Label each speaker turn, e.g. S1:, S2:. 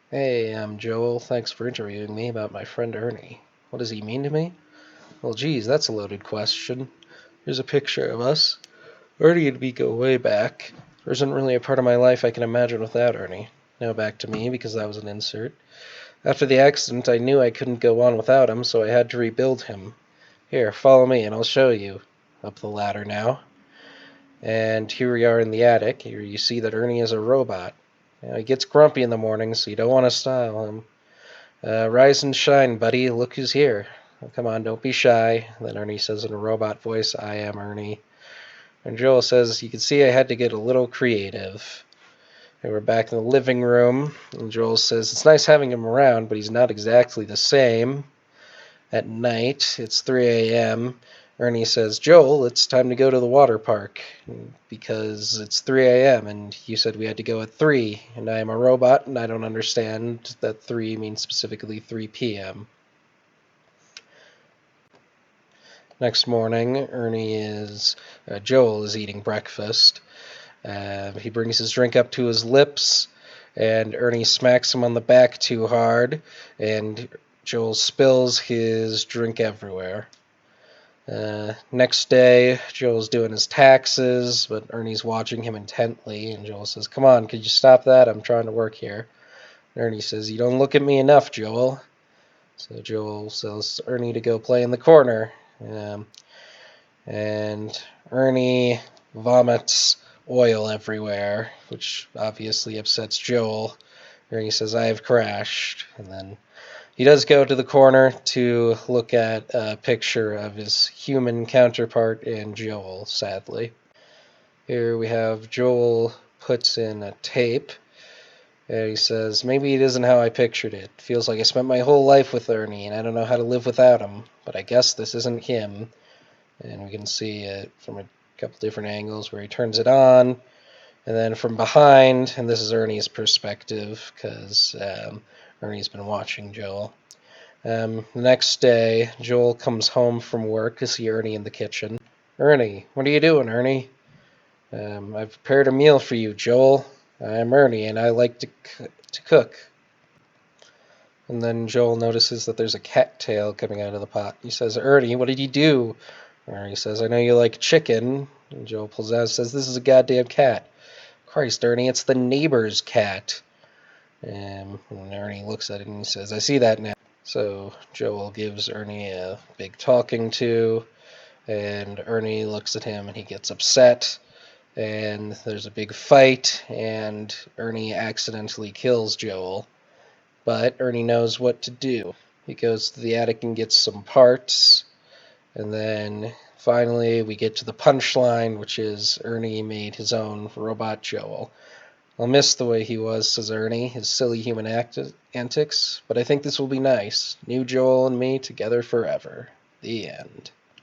S1: Hey, I'm Joel. Thanks for interviewing me about my friend Ernie. What does he mean to me? Well, geez, that's a loaded question. Here's a picture of us. Ernie and me go way back. There isn't really a part of my life I can imagine without Ernie. Now back to me, because that was an insert. After the accident, I knew I couldn't go on without him, so I had to rebuild him. Here, follow me and I'll show you. Up the ladder now. And here we are in the attic. Here you see that Ernie is a robot. He gets grumpy in the morning, so you don't want to style him. Rise and shine, buddy. Look who's here. Oh, come on, don't be shy. Then Ernie says in a robot voice, I am Ernie. And Joel says, you can see I had to get a little creative. And we're back in the living room. And Joel says, it's nice having him around, but he's not exactly the same. At night, it's 3 a.m. Ernie says, Joel, it's time to go to the water park. Because it's 3 a.m. and you said we had to go at 3. And I am a robot and I don't understand that 3 means specifically 3 p.m. Next morning, Joel is eating breakfast. He brings his drink up to his lips, and Ernie smacks him on the back too hard, and Joel spills his drink everywhere. Next day, Joel's doing his taxes, but Ernie's watching him intently, and Joel says, come on, could you stop that? I'm trying to work here. And Ernie says, you don't look at me enough, Joel. So Joel tells Ernie to go play in the corner. And Ernie vomits oil everywhere, which obviously upsets Joel. Ernie says, I have crashed. And then he does go to the corner to look at a picture of his human counterpart in Joel, sadly. Here we have Joel puts in a tape. And he says, maybe it isn't how I pictured it. Feels like I spent my whole life with Ernie, and I don't know how to live without him. But I guess this isn't him. And we can see it from a couple different angles where he turns it on, and then from behind, and this is Ernie's perspective, because Ernie's been watching Joel. The next day, Joel comes home from work to see Ernie in the kitchen. Ernie, what are you doing, Ernie? I've prepared a meal for you, Joel. I'm Ernie, and I like to cook. And then Joel notices that there's a cat tail coming out of the pot. He says, Ernie, what did you do? Ernie says, I know you like chicken. And Joel pulls out and says, this is a goddamn cat. Christ, Ernie, it's the neighbor's cat. And Ernie looks at it and he says, I see that now. So Joel gives Ernie a big talking to, and Ernie looks at him and he gets upset. And there's a big fight, and Ernie accidentally kills Joel. But Ernie knows what to do. He goes to the attic and gets some parts, and then finally we get to the punchline, which is Ernie made his own robot Joel. I'll miss the way he was, says Ernie, his silly human antics, but I think this will be nice. New Joel and me together forever. The end.